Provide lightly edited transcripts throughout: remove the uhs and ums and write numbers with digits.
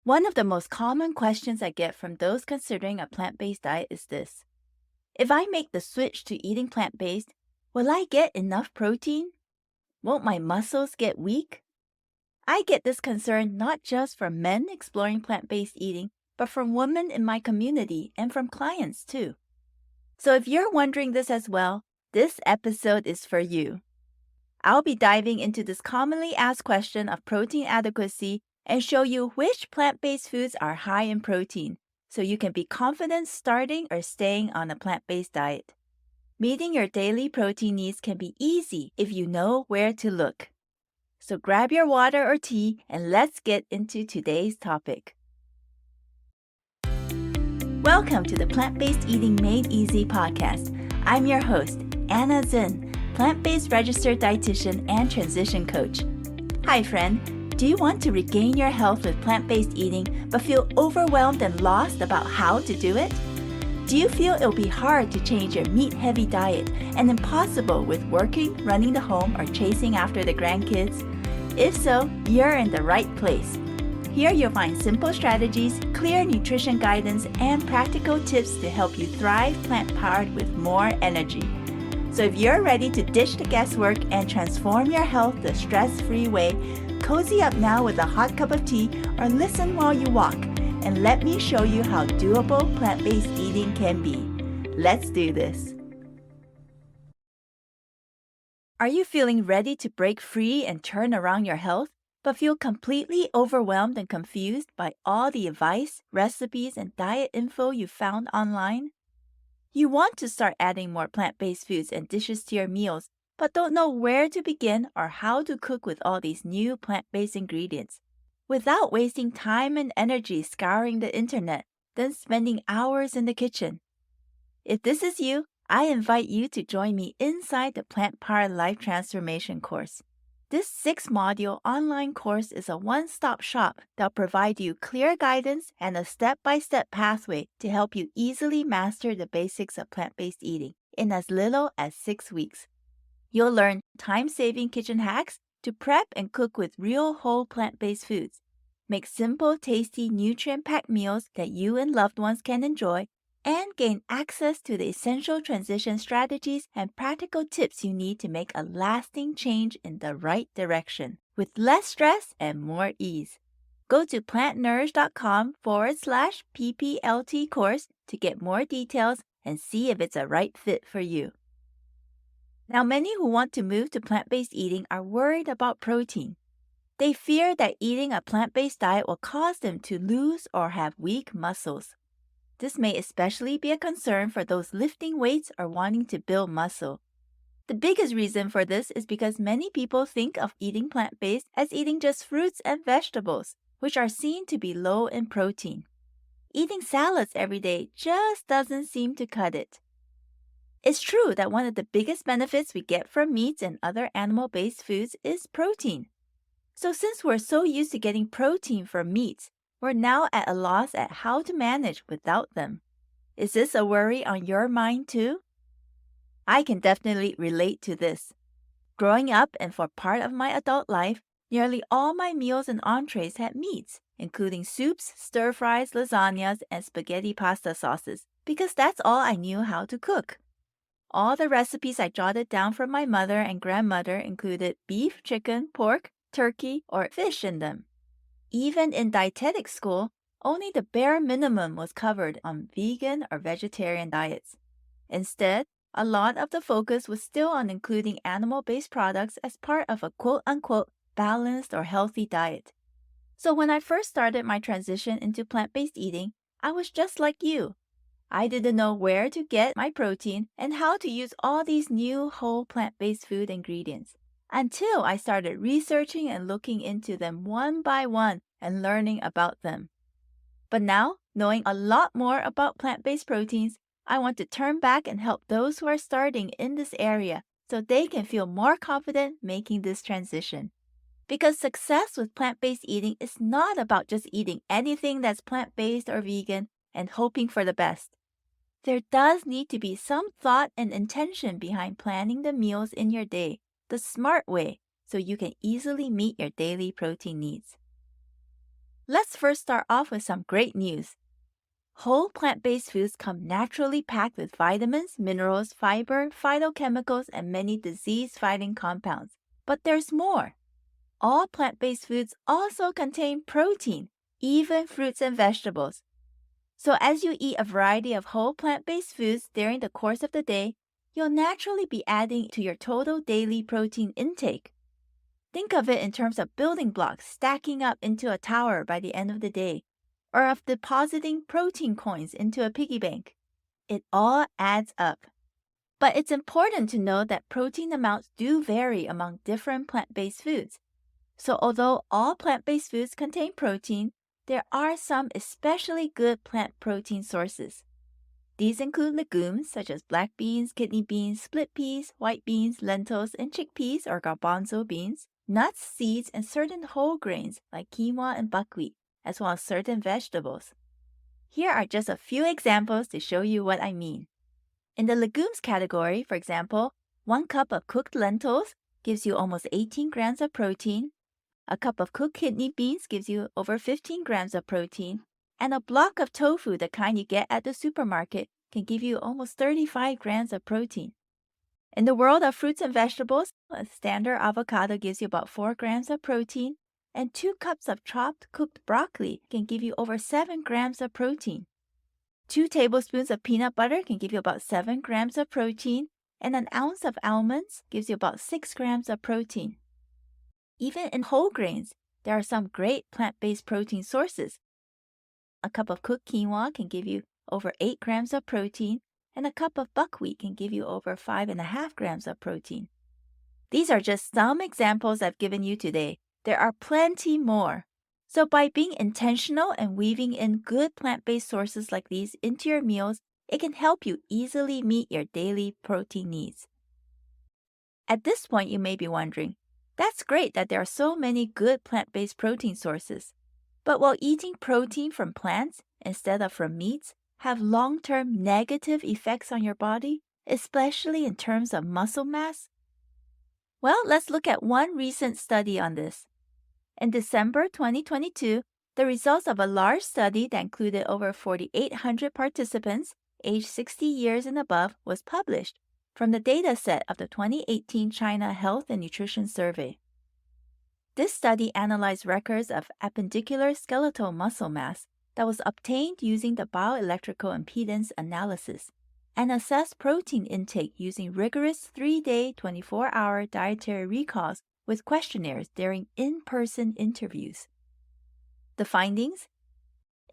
One of the most common questions I get from those considering a plant-based diet is this. If I make the switch to eating plant-based, will I get enough protein? Won't my muscles get weak? I get this concern not just from men exploring plant-based eating, but from women in my community and from clients too. So if you're wondering this as well, this episode is for you. I'll be diving into this commonly asked question of protein adequacy and show you which plant-based foods are high in protein, so you can be confident starting or staying on a plant-based diet. Meeting your daily protein needs can be easy if you know where to look. So grab your water or tea and let's get into today's topic. Welcome to the Plant-Based Eating Made Easy podcast. I'm your host, Anna Zinn, plant-based registered dietitian and transition coach. Hi friend, do you want to regain your health with plant-based eating but feel overwhelmed and lost about how to do it? Do you feel it'll be hard to change your meat-heavy diet and impossible with working, running the home, or chasing after the grandkids? If so, you're in the right place. Here you'll find simple strategies, clear nutrition guidance, and practical tips to help you thrive plant-powered with more energy. So if you're ready to ditch the guesswork and transform your health the stress-free way, cozy up now with a hot cup of tea or listen while you walk, and let me show you how doable plant-based eating can be. Let's do this. Are you feeling ready to break free and turn around your health, but feel completely overwhelmed and confused by all the advice, recipes, and diet info you found online? You want to start adding more plant-based foods and dishes to your meals, but don't know where to begin or how to cook with all these new plant-based ingredients. Without wasting time and energy scouring the internet, then spending hours in the kitchen. If this is you, I invite you to join me inside the Plant Powered Life Transformation course. This 6-module online course is a one-stop shop that'll provide you clear guidance and a step-by-step pathway to help you easily master the basics of plant-based eating in as little as 6 weeks. You'll learn time-saving kitchen hacks to prep and cook with real whole plant-based foods, make simple, tasty, nutrient-packed meals that you and loved ones can enjoy, and gain access to the essential transition strategies and practical tips you need to make a lasting change in the right direction with less stress and more ease. Go to plantnourish.com/PPLT course to get more details and see if it's a right fit for you. Now, many who want to move to plant-based eating are worried about protein. They fear that eating a plant-based diet will cause them to lose or have weak muscles. This may especially be a concern for those lifting weights or wanting to build muscle. The biggest reason for this is because many people think of eating plant-based as eating just fruits and vegetables, which are seen to be low in protein. Eating salads every day just doesn't seem to cut it. It's true that one of the biggest benefits we get from meats and other animal-based foods is protein. So since we're so used to getting protein from meats, we're now at a loss at how to manage without them. Is this a worry on your mind too? I can definitely relate to this. Growing up and for part of my adult life, nearly all my meals and entrees had meats, including soups, stir-fries, lasagnas, and spaghetti pasta sauces, because that's all I knew how to cook. All the recipes I jotted down from my mother and grandmother included beef, chicken, pork, turkey, or fish in them. Even in dietetic school, only the bare minimum was covered on vegan or vegetarian diets. Instead, a lot of the focus was still on including animal-based products as part of a quote-unquote balanced or healthy diet. So when I first started my transition into plant-based eating, I was just like you. I didn't know where to get my protein and how to use all these new whole plant-based food ingredients, until I started researching and looking into them one by one and learning about them. But now, knowing a lot more about plant-based proteins, I want to turn back and help those who are starting in this area so they can feel more confident making this transition. Because success with plant-based eating is not about just eating anything that's plant-based or vegan and hoping for the best. There does need to be some thought and intention behind planning the meals in your day the smart way so you can easily meet your daily protein needs. Let's first start off with some great news. Whole plant-based foods come naturally packed with vitamins, minerals, fiber, phytochemicals, and many disease-fighting compounds. But there's more. All plant-based foods also contain protein, even fruits and vegetables. So as you eat a variety of whole plant-based foods during the course of the day, you'll naturally be adding to your total daily protein intake. Think of it in terms of building blocks stacking up into a tower by the end of the day, or of depositing protein coins into a piggy bank. It all adds up. But it's important to know that protein amounts do vary among different plant-based foods. So although all plant-based foods contain protein, there are some especially good plant protein sources. These include legumes such as black beans, kidney beans, split peas, white beans, lentils, and chickpeas or garbanzo beans, nuts, seeds, and certain whole grains like quinoa and buckwheat, as well as certain vegetables. Here are just a few examples to show you what I mean. In the legumes category, for example, 1 cup of cooked lentils gives you almost 18 grams of protein. A cup of cooked kidney beans gives you over 15 grams of protein, and a block of tofu, the kind you get at the supermarket, can give you almost 35 grams of protein. In the world of fruits and vegetables, a standard avocado gives you about 4 grams of protein, and 2 cups of chopped cooked broccoli can give you over 7 grams of protein. 2 tablespoons of peanut butter can give you about 7 grams of protein, and an ounce of almonds gives you about 6 grams of protein. Even in whole grains, there are some great plant-based protein sources. A cup of cooked quinoa can give you over 8 grams of protein, and a cup of buckwheat can give you over 5.5 grams of protein. These are just some examples I've given you today. There are plenty more. So by being intentional and weaving in good plant-based sources like these into your meals, it can help you easily meet your daily protein needs. At this point, you may be wondering, that's great that there are so many good plant-based protein sources. But will eating protein from plants instead of from meats have long-term negative effects on your body, especially in terms of muscle mass? Well, let's look at one recent study on this. In December 2022, the results of a large study that included over 4,800 participants aged 60 years and above was published from the dataset of the 2018 China Health and Nutrition Survey. This study analyzed records of appendicular skeletal muscle mass that was obtained using the bioelectrical impedance analysis and assessed protein intake using rigorous 3-day, 24-hour dietary recalls with questionnaires during in-person interviews. The findings?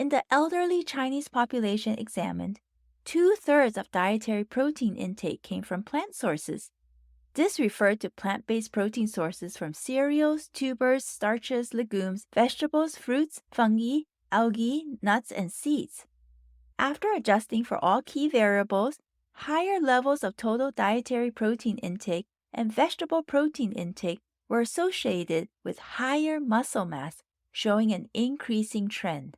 In the elderly Chinese population examined, 2/3 of dietary protein intake came from plant sources. This referred to plant-based protein sources from cereals, tubers, starches, legumes, vegetables, fruits, fungi, algae, nuts, and seeds. After adjusting for all key variables, higher levels of total dietary protein intake and vegetable protein intake were associated with higher muscle mass, showing an increasing trend.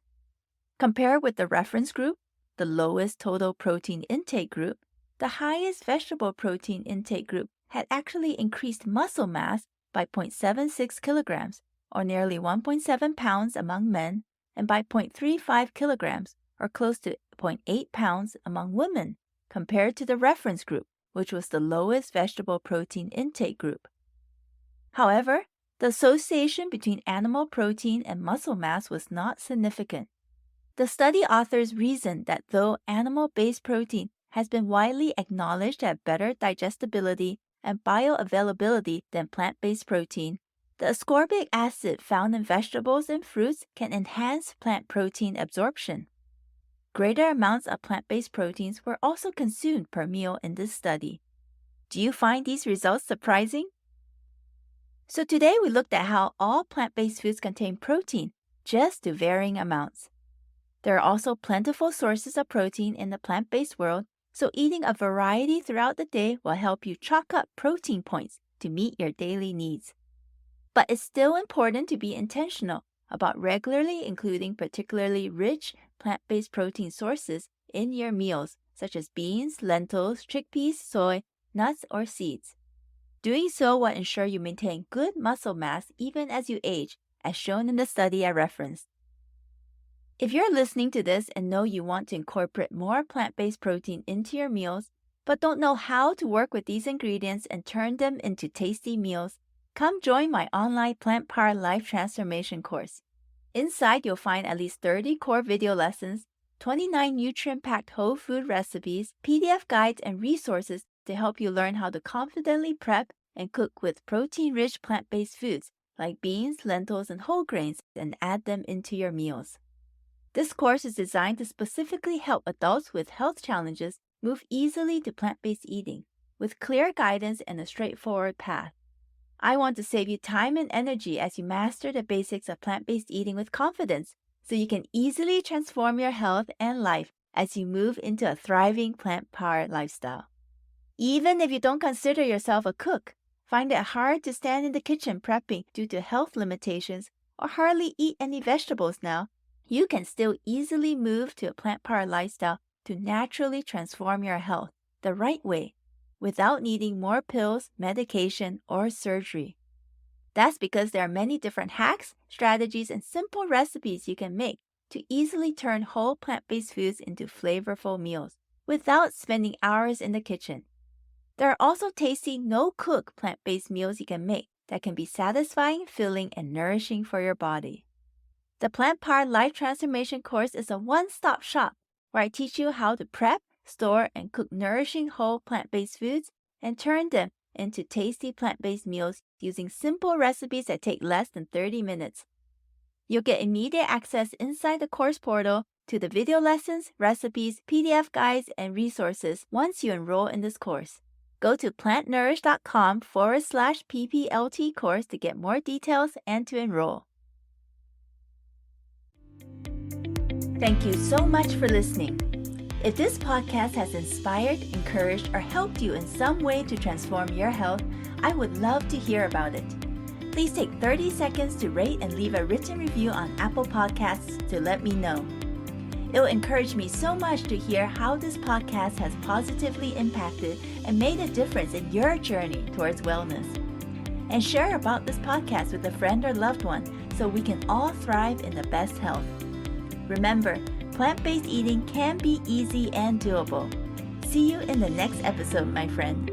Compared with the reference group, the lowest total protein intake group, the highest vegetable protein intake group had actually increased muscle mass by 0.76 kilograms, or nearly 1.7 pounds among men, and by 0.35 kilograms, or close to 0.8 pounds among women, compared to the reference group, which was the lowest vegetable protein intake group. However, the association between animal protein and muscle mass was not significant. The study authors reasoned that though animal-based protein has been widely acknowledged to have better digestibility and bioavailability than plant-based protein, the ascorbic acid found in vegetables and fruits can enhance plant protein absorption. Greater amounts of plant-based proteins were also consumed per meal in this study. Do you find these results surprising? So today we looked at how all plant-based foods contain protein, just to varying amounts. There are also plentiful sources of protein in the plant-based world, so eating a variety throughout the day will help you chalk up protein points to meet your daily needs. But it's still important to be intentional about regularly including particularly rich plant-based protein sources in your meals, such as beans, lentils, chickpeas, soy, nuts, or seeds. Doing so will ensure you maintain good muscle mass even as you age, as shown in the study I referenced. If you're listening to this and know you want to incorporate more plant-based protein into your meals, but don't know how to work with these ingredients and turn them into tasty meals, come join my online Plant Power Life Transformation course. Inside, you'll find at least 30 core video lessons, 29 nutrient-packed whole food recipes, PDF guides, and resources to help you learn how to confidently prep and cook with protein-rich plant-based foods like beans, lentils, and whole grains and add them into your meals. This course is designed to specifically help adults with health challenges move easily to plant-based eating with clear guidance and a straightforward path. I want to save you time and energy as you master the basics of plant-based eating with confidence so you can easily transform your health and life as you move into a thriving plant-powered lifestyle. Even if you don't consider yourself a cook, find it hard to stand in the kitchen prepping due to health limitations, or hardly eat any vegetables now, you can still easily move to a plant-powered lifestyle to naturally transform your health the right way without needing more pills, medication, or surgery. That's because there are many different hacks, strategies, and simple recipes you can make to easily turn whole plant-based foods into flavorful meals without spending hours in the kitchen. There are also tasty, no-cook plant-based meals you can make that can be satisfying, filling, and nourishing for your body. The Plant Power Life Transformation course is a one-stop shop where I teach you how to prep, store, and cook nourishing whole plant-based foods and turn them into tasty plant-based meals using simple recipes that take less than 30 minutes. You'll get immediate access inside the course portal to the video lessons, recipes, PDF guides, and resources once you enroll in this course. Go to plantnourish.com/PPLT course to get more details and to enroll. Thank you so much for listening. If this podcast has inspired, encouraged, or helped you in some way to transform your health, I would love to hear about it. Please take 30 seconds to rate and leave a written review on Apple Podcasts to let me know. It will encourage me so much to hear how this podcast has positively impacted and made a difference in your journey towards wellness. And share about this podcast with a friend or loved one so we can all thrive in the best health. Remember, plant-based eating can be easy and doable. See you in the next episode, my friend.